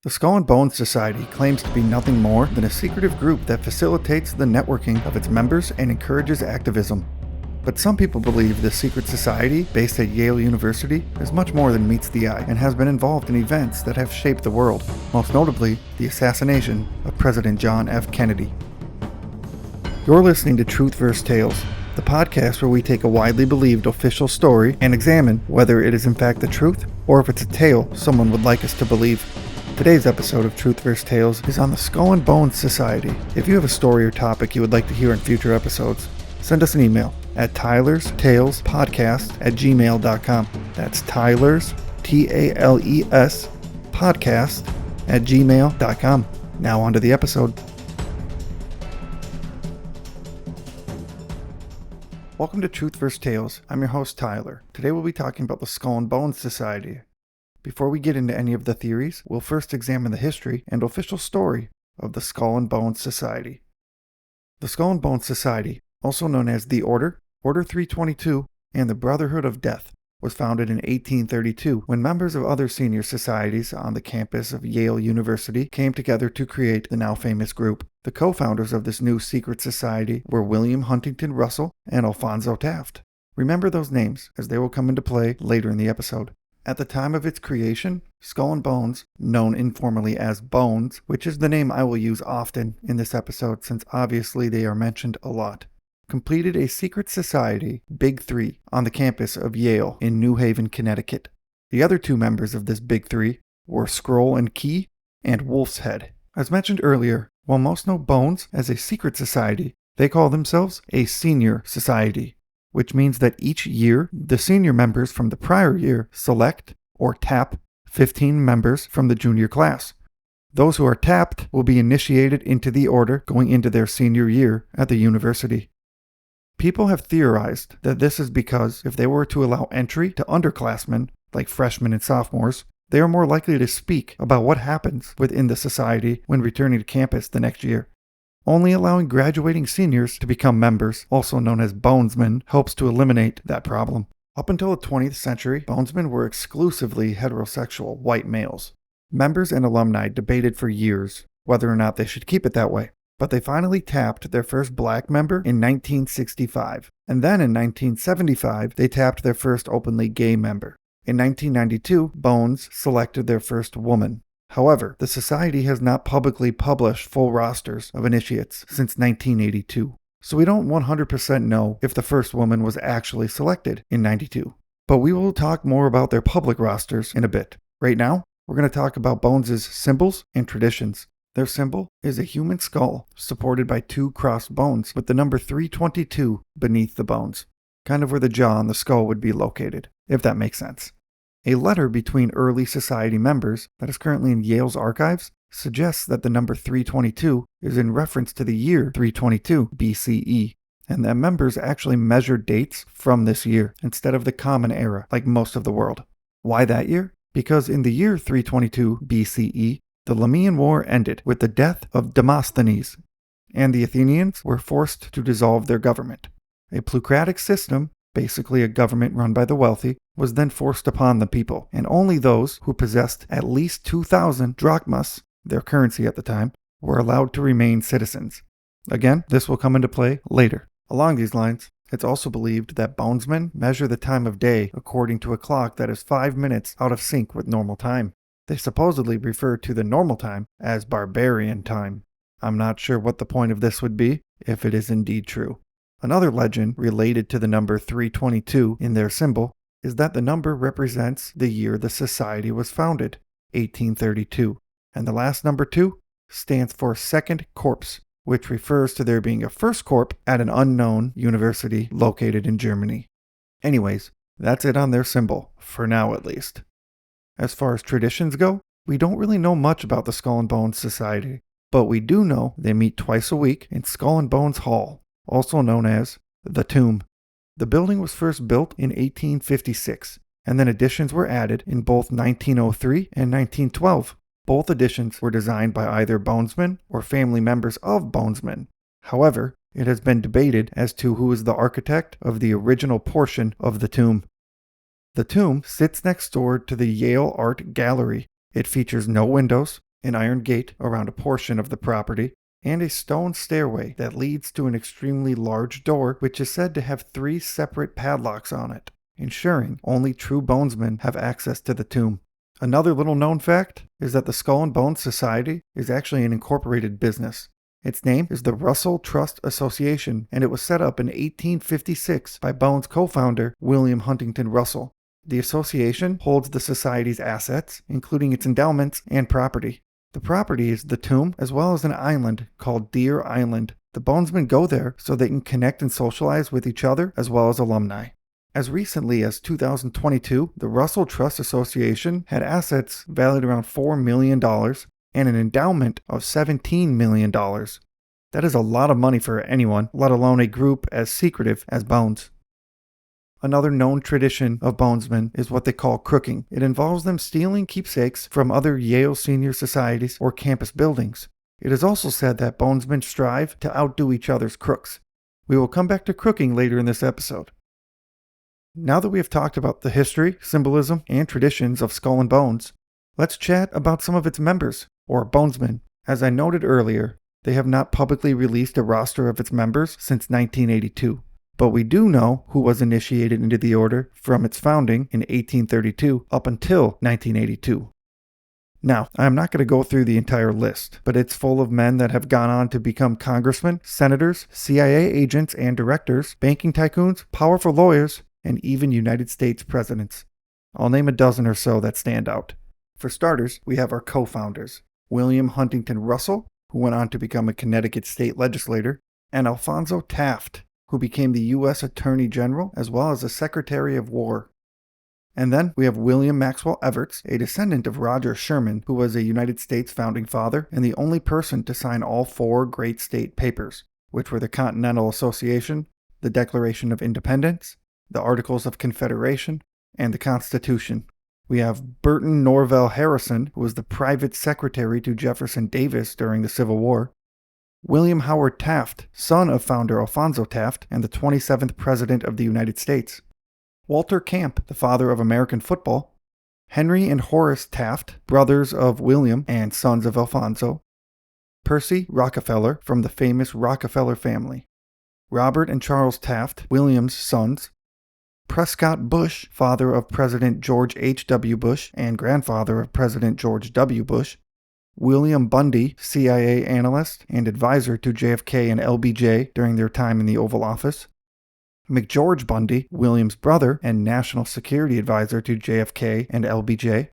The Skull and Bones Society claims to be nothing more than a secretive group that facilitates the networking of its members and encourages activism. But some people believe this secret society, based at Yale University, is much more than meets the eye and has been involved in events that have shaped the world, most notably the assassination of President John F. Kennedy. You're listening to Truth vs. Tales, the podcast where we take a widely believed official story and examine whether it is in fact the truth or if it's a tale someone would like us to believe. Today's episode of Truth vs. Tales is on the Skull and Bones Society. If you have a story or topic you would like to hear in future episodes, send us an email at tylerstalespodcast@gmail.com. That's Tyler's, T-A-L-E-S, podcast@gmail.com. Now on to the episode. Welcome to Truth vs. Tales. I'm your host, Tyler. Today we'll be talking about the Skull and Bones Society. Before we get into any of the theories, we'll first examine the history and official story of the Skull and Bones Society. The Skull and Bones Society, also known as the Order, Order 322, and the Brotherhood of Death, was founded in 1832 when members of other senior societies on the campus of Yale University came together to create the now famous group. The co-founders of this new secret society were William Huntington Russell and Alphonso Taft. Remember those names, as they will come into play later in the episode. At the time of its creation, Skull and Bones, known informally as Bones, which is the name I will use often in this episode since obviously they are mentioned a lot, completed a secret society, Big Three, on the campus of Yale in New Haven, Connecticut. The other two members of this Big Three were Scroll and Key and Wolf's Head. As mentioned earlier, while most know Bones as a secret society, they call themselves a senior society, which means that each year, the senior members from the prior year select or tap 15 members from the junior class. Those who are tapped will be initiated into the order going into their senior year at the university. People have theorized that this is because if they were to allow entry to underclassmen, like freshmen and sophomores, they are more likely to speak about what happens within the society when returning to campus the next year. Only allowing graduating seniors to become members, also known as bonesmen, helps to eliminate that problem. Up until the 20th century, bonesmen were exclusively heterosexual white males. Members and alumni debated for years whether or not they should keep it that way, but they finally tapped their first black member in 1965, and then in 1975 they tapped their first openly gay member. In 1992, Bones selected their first woman. However, the society has not publicly published full rosters of initiates since 1982, so we don't 100% know if the first woman was actually selected in 92. But we will talk more about their public rosters in a bit. Right now, we're going to talk about Bones' symbols and traditions. Their symbol is a human skull supported by two crossed bones with the number 322 beneath the bones, kind of where the jaw and the skull would be located, if that makes sense. A letter between early society members that is currently in Yale's archives suggests that the number 322 is in reference to the year 322 BCE, and that members actually measured dates from this year instead of the Common Era like most of the world. Why that year? Because in the year 322 BCE, the Lamian War ended with the death of Demosthenes, and the Athenians were forced to dissolve their government. A plutocratic system, basically a government run by the wealthy, was then forced upon the people, and only those who possessed at least 2,000 drachmas, their currency at the time, were allowed to remain citizens. Again, this will come into play later. Along these lines, it's also believed that bonesmen measure the time of day according to a clock that is 5 minutes out of sync with normal time. They supposedly refer to the normal time as barbarian time. I'm not sure what the point of this would be, if it is indeed true. Another legend related to the number 322 in their symbol is that the number represents the year the society was founded, 1832, and the last number 2 stands for Second Corps, which refers to there being a first corp at an unknown university located in Germany. Anyways, that's it on their symbol, for now at least. As far as traditions go, we don't really know much about the Skull and Bones Society, but we do know they meet twice a week in Skull and Bones Hall, also known as the Tomb. The building was first built in 1856, and then additions were added in both 1903 and 1912. Both additions were designed by either bonesmen or family members of bonesmen. However, it has been debated as to who is the architect of the original portion of the tomb. The tomb sits next door to the Yale Art Gallery. It features no windows an iron gate around a portion of the property, and a stone stairway that leads to an extremely large door which is said to have 3 separate padlocks on it, ensuring only true bonesmen have access to the tomb. Another little known fact is that the Skull and Bones Society is actually an incorporated business. Its name is the Russell Trust Association, and it was set up in 1856 by Bones co-founder William Huntington Russell. The association holds the society's assets, including its endowments and property. The property is the tomb as well as an island called Deer Island. The bonesmen go there so they can connect and socialize with each other as well as alumni. As recently as 2022, the Russell Trust Association had assets valued around $4 million and an endowment of $17 million. That is a lot of money for anyone, let alone a group as secretive as Bones. Another known tradition of bonesmen is what they call crooking. It involves them stealing keepsakes from other Yale senior societies or campus buildings. It is also said that bonesmen strive to outdo each other's crooks. We will come back to crooking later in this episode. Now that we have talked about the history, symbolism, and traditions of Skull and Bones, let's chat about some of its members, or bonesmen. As I noted earlier, they have not publicly released a roster of its members since 1982. But we do know who was initiated into the order from its founding in 1832 up until 1982. Now, I'm not going to go through the entire list, but it's full of men that have gone on to become congressmen, senators, CIA agents and directors, banking tycoons, powerful lawyers, and even United States presidents. I'll name a dozen or so that stand out. For starters, we have our co-founders, William Huntington Russell, who went on to become a Connecticut state legislator, and Alphonso Taft, who became the U.S. Attorney General as well as the Secretary of War. And then we have William Maxwell Evarts, a descendant of Roger Sherman, who was a United States founding father and the only person to sign all 4 great state papers, which were the Continental Association, the Declaration of Independence, the Articles of Confederation, and the Constitution. We have Burton Norvell Harrison, who was the private secretary to Jefferson Davis during the Civil War. William Howard Taft, son of founder Alphonso Taft and the 27th President of the United States. Walter Camp, the father of American football. Henry and Horace Taft, brothers of William and sons of Alphonso. Percy Rockefeller, from the famous Rockefeller family. Robert and Charles Taft, William's sons. Prescott Bush, father of President George H.W. Bush and grandfather of President George W. Bush. William Bundy, CIA analyst and advisor to JFK and LBJ during their time in the Oval Office. McGeorge Bundy, William's brother and national security advisor to JFK and LBJ.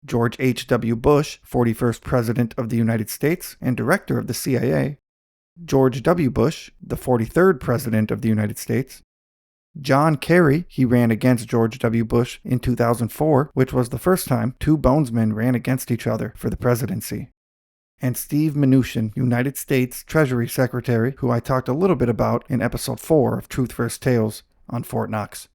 George H.W. Bush, 41st President of the United States and director of the CIA. George W. Bush, the 43rd President of the United States. John Kerry, he ran against George W. Bush in 2004, which was the first time 2 bonesmen ran against each other for the presidency. And Steve Mnuchin, United States Treasury Secretary, who I talked a little bit about in episode 4 of Truth vs. Tales on Fort Knox.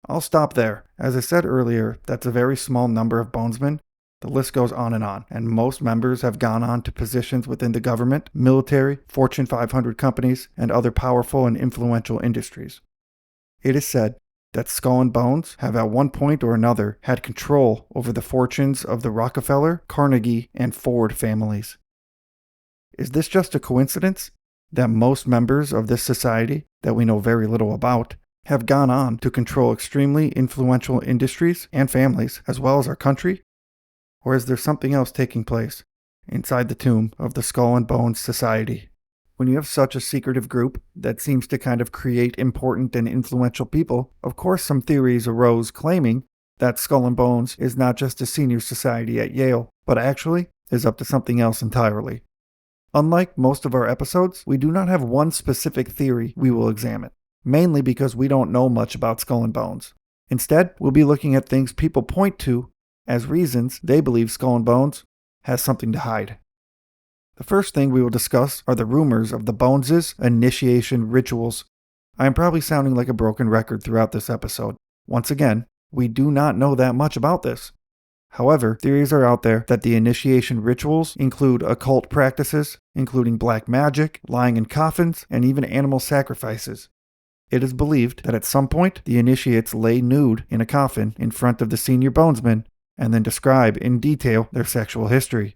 I'll stop there. As I said earlier, that's a very small number of bonesmen. The list goes on, and most members have gone on to positions within the government, military, Fortune 500 companies, and other powerful and influential industries. It is said that Skull and Bones have at one point or another had control over the fortunes of the Rockefeller, Carnegie, and Ford families. Is this just a coincidence that most members of this society, that we know very little about, have gone on to control extremely influential industries and families as well as our country? Or is there something else taking place inside the tomb of the Skull and Bones Society? When you have such a secretive group that seems to kind of create important and influential people, of course some theories arose claiming that Skull and Bones is not just a senior society at Yale, but actually is up to something else entirely. Unlike most of our episodes, we do not have one specific theory we will examine, mainly because we don't know much about Skull and Bones. Instead, we'll be looking at things people point to as reasons they believe Skull and Bones has something to hide. The first thing we will discuss are the rumors of the Bones' initiation rituals. I am probably sounding like a broken record throughout this episode. Once again, we do not know that much about this. However, theories are out there that the initiation rituals include occult practices, including black magic, lying in coffins, and even animal sacrifices. It is believed that at some point the initiates lay nude in a coffin in front of the senior bonesmen and then describe in detail their sexual history.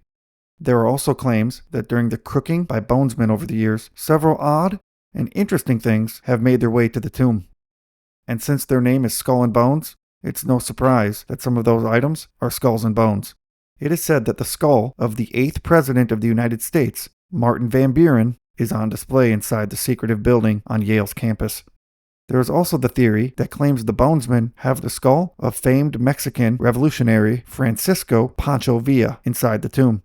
There are also claims that during the crooking by bonesmen over the years, several odd and interesting things have made their way to the tomb. And since their name is Skull and Bones, it's no surprise that some of those items are skulls and bones. It is said that the skull of the 8th President of the United States, Martin Van Buren, is on display inside the secretive building on Yale's campus. There is also the theory that claims the bonesmen have the skull of famed Mexican revolutionary Francisco Pancho Villa inside the tomb.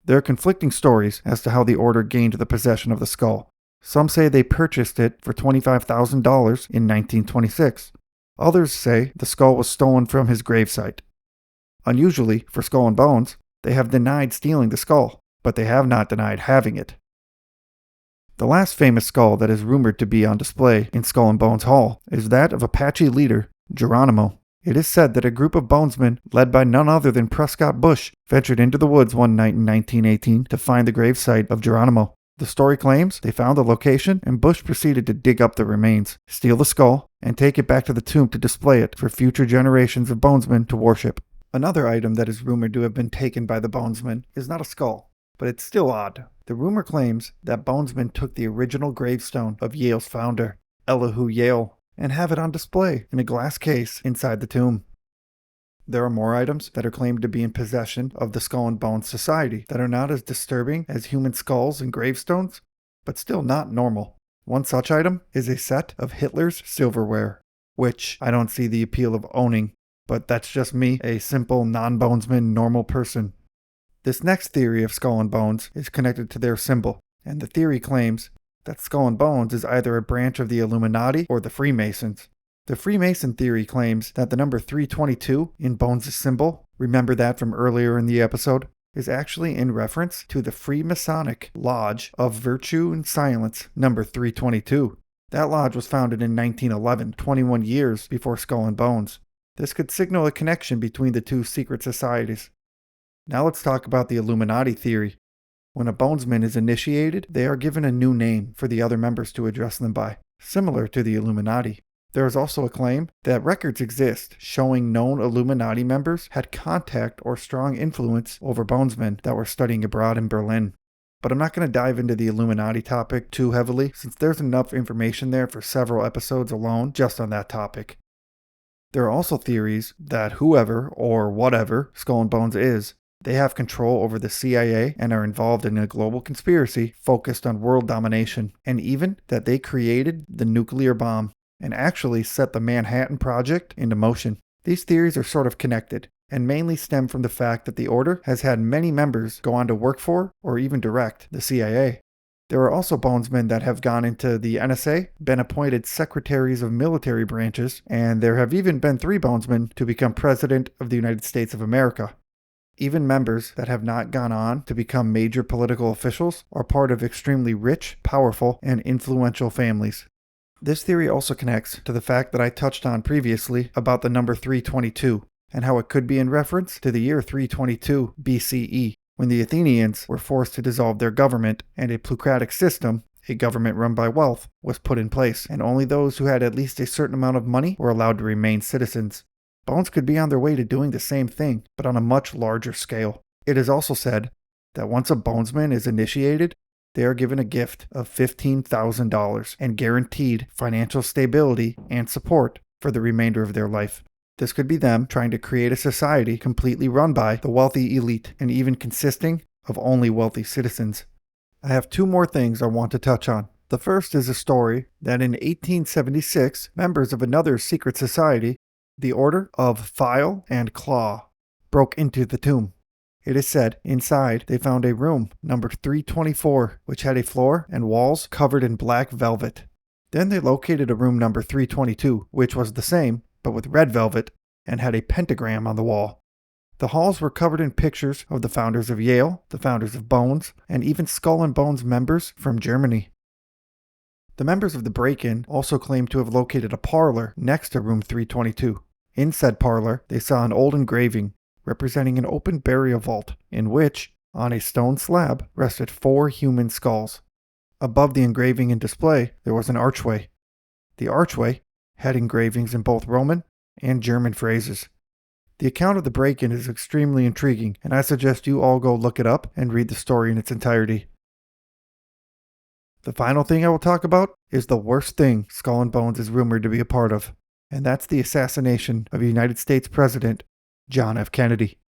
There are conflicting stories as to how the order gained the possession of the skull. Some say they purchased it for $25,000 in 1926. Others say the skull was stolen from his gravesite. Unusually, for Skull and Bones, they have denied stealing the skull, but they have not denied having it. The last famous skull that is rumored to be on display in Skull and Bones Hall is that of Apache leader Geronimo. It is said that a group of bonesmen, led by none other than Prescott Bush, ventured into the woods one night in 1918 to find the gravesite of Geronimo. The story claims they found the location, and Bush proceeded to dig up the remains, steal the skull, and take it back to the tomb to display it for future generations of bonesmen to worship. Another item that is rumored to have been taken by the bonesmen is not a skull, but it's still odd. The rumor claims that bonesmen took the original gravestone of Yale's founder, Elihu Yale, and have it on display in a glass case inside the tomb. There are more items that are claimed to be in possession of the Skull and Bones Society that are not as disturbing as human skulls and gravestones, but still not normal. One such item is a set of Hitler's silverware, which I don't see the appeal of owning, but that's just me, a simple non-bonesman normal person. This next theory of Skull and Bones is connected to their symbol, and the theory claims that Skull and Bones is either a branch of the Illuminati or the Freemasons. The Freemason theory claims that the number 322 in Bones' symbol, remember that from earlier in the episode, is actually in reference to the Freemasonic Lodge of Virtue and Silence, number 322. That lodge was founded in 1911, 21 years before Skull and Bones. This could signal a connection between the two secret societies. Now let's talk about the Illuminati theory. When a bonesman is initiated, they are given a new name for the other members to address them by, similar to the Illuminati. There is also a claim that records exist showing known Illuminati members had contact or strong influence over bonesmen that were studying abroad in Berlin. But I'm not going to dive into the Illuminati topic too heavily, since there's enough information there for several episodes alone just on that topic. There are also theories that whoever or whatever Skull and Bones is, they have control over the CIA and are involved in a global conspiracy focused on world domination, and even that they created the nuclear bomb and actually set the Manhattan Project into motion. These theories are sort of connected, and mainly stem from the fact that the Order has had many members go on to work for, or even direct, the CIA. There are also bonesmen that have gone into the NSA, been appointed secretaries of military branches, and there have even been 3 bonesmen to become President of the United States of America. Even members that have not gone on to become major political officials are part of extremely rich, powerful, and influential families. This theory also connects to the fact that I touched on previously about the number 322, and how it could be in reference to the year 322 BCE, when the Athenians were forced to dissolve their government and a plutocratic system, a government run by wealth, was put in place, and only those who had at least a certain amount of money were allowed to remain citizens. Bones could be on their way to doing the same thing, but on a much larger scale. It is also said that once a bonesman is initiated, they are given a gift of $15,000 and guaranteed financial stability and support for the remainder of their life. This could be them trying to create a society completely run by the wealthy elite and even consisting of only wealthy citizens. I have 2 more things I want to touch on. The first is a story that in 1876, members of another secret society, the Order of File and Claw, broke into the tomb. It is said inside they found a room numbered 324, which had a floor and walls covered in black velvet. Then they located a room number 322, which was the same, but with red velvet, and had a pentagram on the wall. The halls were covered in pictures of the founders of Yale, the founders of Bones, and even Skull and Bones members from Germany. The members of the break-in also claimed to have located a parlor next to room 322. In said parlor, they saw an old engraving representing an open burial vault in which, on a stone slab, rested 4 human skulls. Above the engraving in display, there was an archway. The archway had engravings in both Roman and German phrases. The account of the break-in is extremely intriguing, and I suggest you all go look it up and read the story in its entirety. The final thing I will talk about is the worst thing Skull and Bones is rumored to be a part of, and that's the assassination of United States President John F. Kennedy.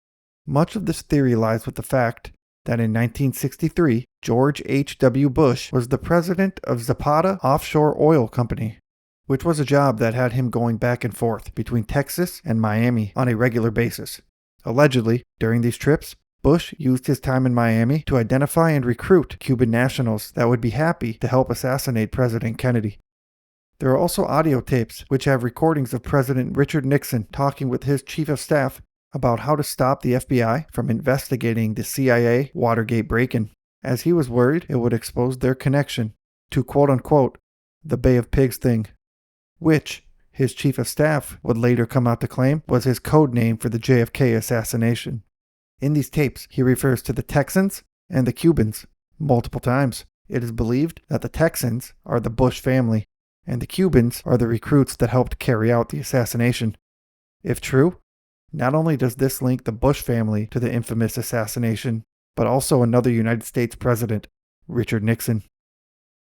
Much of this theory lies with the fact that in 1963, George H.W. Bush was the president of Zapata Offshore Oil Company, which was a job that had him going back and forth between Texas and Miami on a regular basis. Allegedly, during these trips, Bush used his time in Miami to identify and recruit Cuban nationals that would be happy to help assassinate President Kennedy. There are also audio tapes which have recordings of President Richard Nixon talking with his chief of staff about how to stop the FBI from investigating the CIA Watergate break-in, as he was worried it would expose their connection to quote-unquote the Bay of Pigs thing, which his chief of staff would later come out to claim was his code name for the JFK assassination. In these tapes, he refers to the Texans and the Cubans multiple times. It is believed that the Texans are the Bush family, and the Cubans are the recruits that helped carry out the assassination. If true, not only does this link the Bush family to the infamous assassination, but also another United States president, Richard Nixon.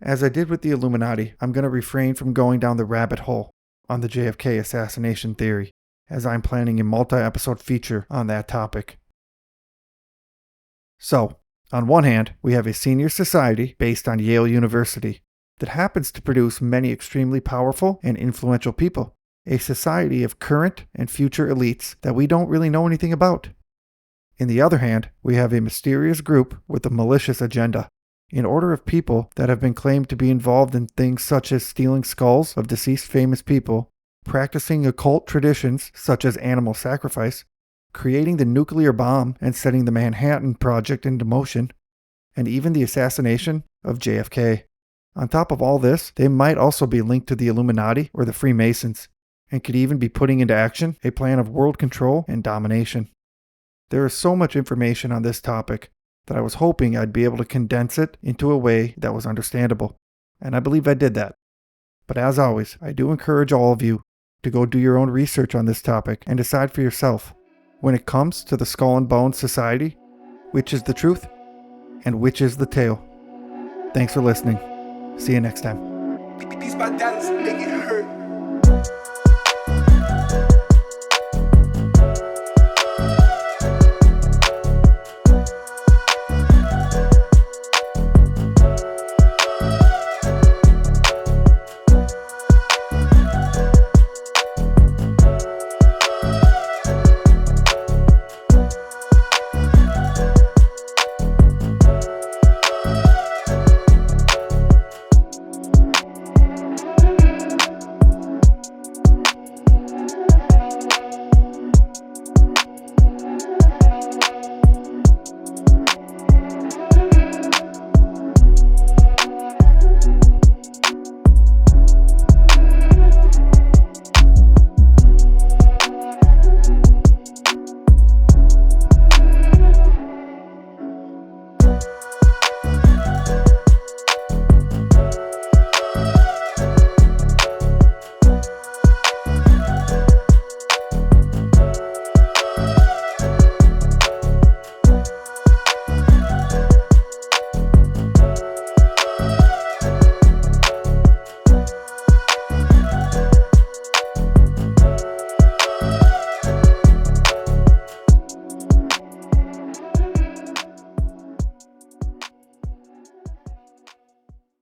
As I did with the Illuminati, I'm going to refrain from going down the rabbit hole on the JFK assassination theory, as I'm planning a multi-episode feature on that topic. So, on one hand, we have a senior society based on Yale University that happens to produce many extremely powerful and influential people, a society of current and future elites that we don't really know anything about. In the other hand, we have a mysterious group with a malicious agenda, an order of people that have been claimed to be involved in things such as stealing skulls of deceased famous people, practicing occult traditions such as animal sacrifice, creating the nuclear bomb and setting the Manhattan Project into motion, and even the assassination of JFK. On top of all this, they might also be linked to the Illuminati or the Freemasons, and could even be putting into action a plan of world control and domination. There is so much information on this topic that I was hoping I'd be able to condense it into a way that was understandable, and I believe I did that. But as always, I do encourage all of you to go do your own research on this topic and decide for yourself, when it comes to the Skull and Bones Society, which is the truth and which is the tale. Thanks for listening. See you next time. These my daddies make it hurt.